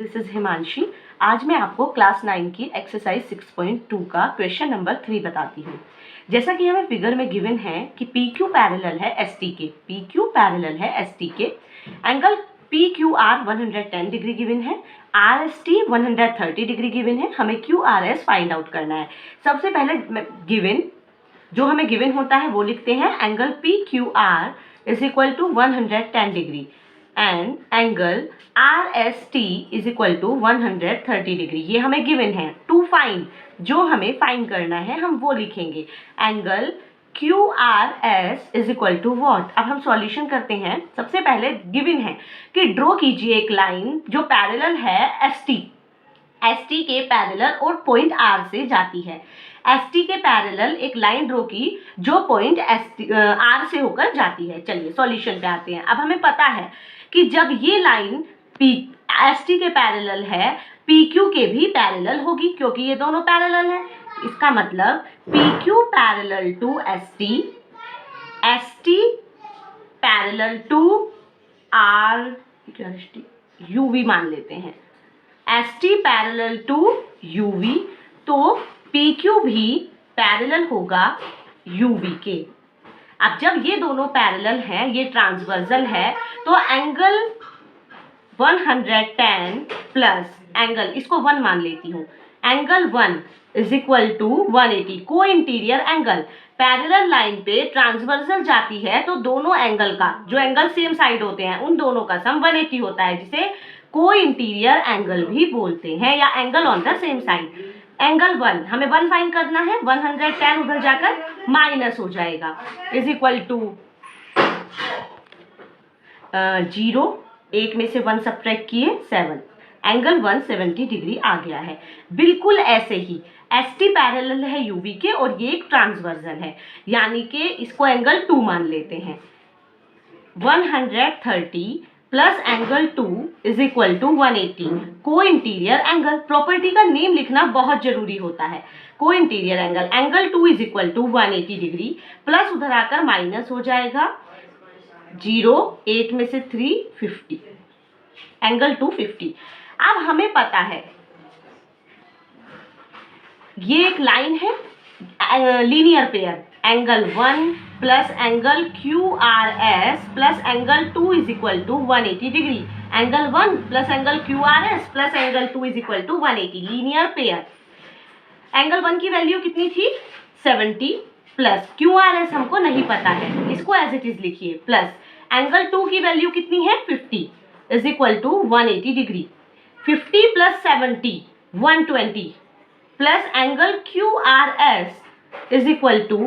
This is Himanshi. आज मैं आपको क्लास 9 की एक्सरसाइज 6.2 का क्वेश्चन नंबर 3 बताती हूँ। जैसा कि हमें फिगर में गिवन है कि पी क्यू पैरेलल है एस टी के, पी क्यू पैरेलल है एस टी के, angle P Q R 110 degree given है, R S T 130 degree given है। हमें Q R S find out करना है। सबसे पहले गिवन जो हमें गिवन होता है वो लिखते हैं, angle P Q R is equal to 110 degree and angle R S T is equal to 130 degree. ये हमें गिवन है। टू फाइंड, जो हमें फाइंड करना है हम वो लिखेंगे, angle Q R S is equal to what. अब हम सॉल्यूशन करते हैं। सबसे पहले गिवन है कि ड्रॉ कीजिए एक लाइन जो पैरेलल है एस टी के पैरेलल और पॉइंट आर से जाती है। एस टी के पैरेलल एक लाइन ड्रॉ की जो पॉइंट आर से होकर जाती है। चलिए सॉल्यूशन पे आते हैं। अब हमें पता है कि जब ये लाइन पी एस टी के पैरेलल है, पी क्यू के भी पैरेलल होगी क्योंकि ये दोनों पैरेलल है। इसका मतलब P Q parallel to S T parallel to R, U V मान लेते हैं, S T parallel to U V, तो पी क्यू भी पैरेलल होगा यू वी के। अब जब ये दोनों पैरेलल हैं, ये ट्रांसवर्सल है, तो एंगल 110 प्लस एंगल, इसको 1 मान लेती हूँ, angle 1 is equal to 180। Co-interior angle, parallel line पे ट्रांसवर्सल जाती है तो दोनों एंगल का, जो एंगल सेम साइड होते हैं उन दोनों का सम 180 होता है, जिसे को इंटीरियर एंगल भी बोलते हैं या angle on the same side. Angle 1, हमें 1 फाइंड करना है, 110 उधर जाकर माइनस हो जाएगा, इज इक्वल टू 0, 1 में से 1 सब्ट्रैक्ट किए 7, एंगल 170 डिग्री आ गया है। बिल्कुल ऐसे ही एस टी पैरेलल है यू वी के और ये एक ट्रांसवर्सल है, यानी कि इसको एंगल 2 मान लेते हैं। 130 plus angle 2 is equal to 180। Co-interior angle, property का नेम लिखना बहुत जरूरी होता है। Co-interior angle, angle 2 is equal to 180 degree, plus उधर आकर माइनस हो जाएगा 0, 8 में से 3 50, एंगल 250। अब हमें पता है ये एक लाइन है linear pair, angle 1 plus angle Q R S plus angle 2 is equal to 180 degree, angle 1 plus angle Q R S plus angle 2 is equal to 180, linear pair. Angle 1 की वैल्यू कितनी थी 70, प्लस क्यू आर एस हमको नहीं पता है, इसको as it is लिखिए, plus angle 2 की वैल्यू कितनी है 50 इज इक्वल टू 180 डिग्री, 50 प्लस 70 120 plus angle Q R S is equal to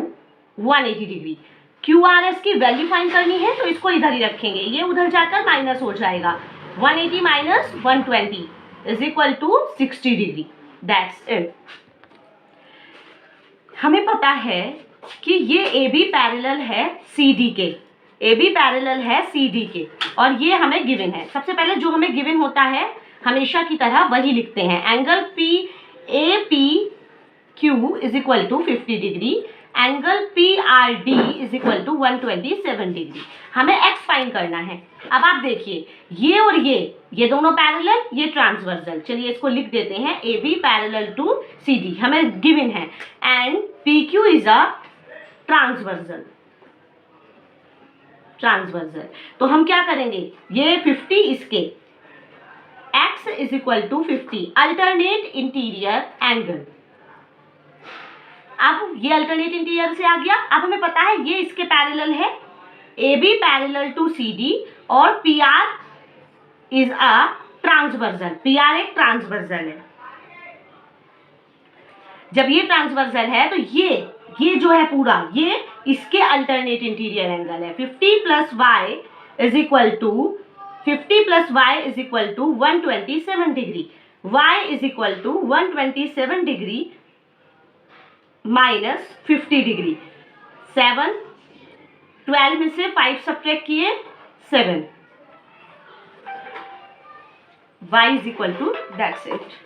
180 degree. Q R S की वैल्यू फाइंड करनी है तो इसको इधर ही रखेंगे, ये उधर जाकर माइनस हो जाएगा, 180 minus 120 is equal to 60 degree. That's it. हमें पता है कि ये ए बी पैरेलल है सी डी के, ए बी पैरेलल है सी डी के, और ये हमें गिवन है। सबसे पहले जो हमें गिवन होता है हमेशा की तरह वही लिखते हैं, angle P A P Q is equal to 50 degree, angle P R D is equal to 127 degree. हमें एक्स फाइंड करना है। अब आप देखिए ये और ये दोनों पैरेलल, ये ट्रांसवर्सल। चलिए इसको लिख देते हैं, A B parallel to C D हमें गिवन है, and P Q is a transversal. तो हम क्या करेंगे, ये 50 इसके, x is equal to 50, alternate interior angle. अब ये अल्टरनेट इंटीरियर से आ गया। अब हमें पता है ये इसके पैरेलल है, A B parallel to C D, और P R is a transversal, P R एक ट्रांसवर्सल है। जब ये ट्रांसवर्सल है तो ये जो है पूरा, ये इसके अल्टरनेट इंटीरियर एंगल है। 50 plus y is equal to 50 plus y is equal to 127 degree, y is equal to 127 degree minus 50 degree, 7, 12 में से 5 सब्ट्रैक्ट किए 7, y is equal to, that's it.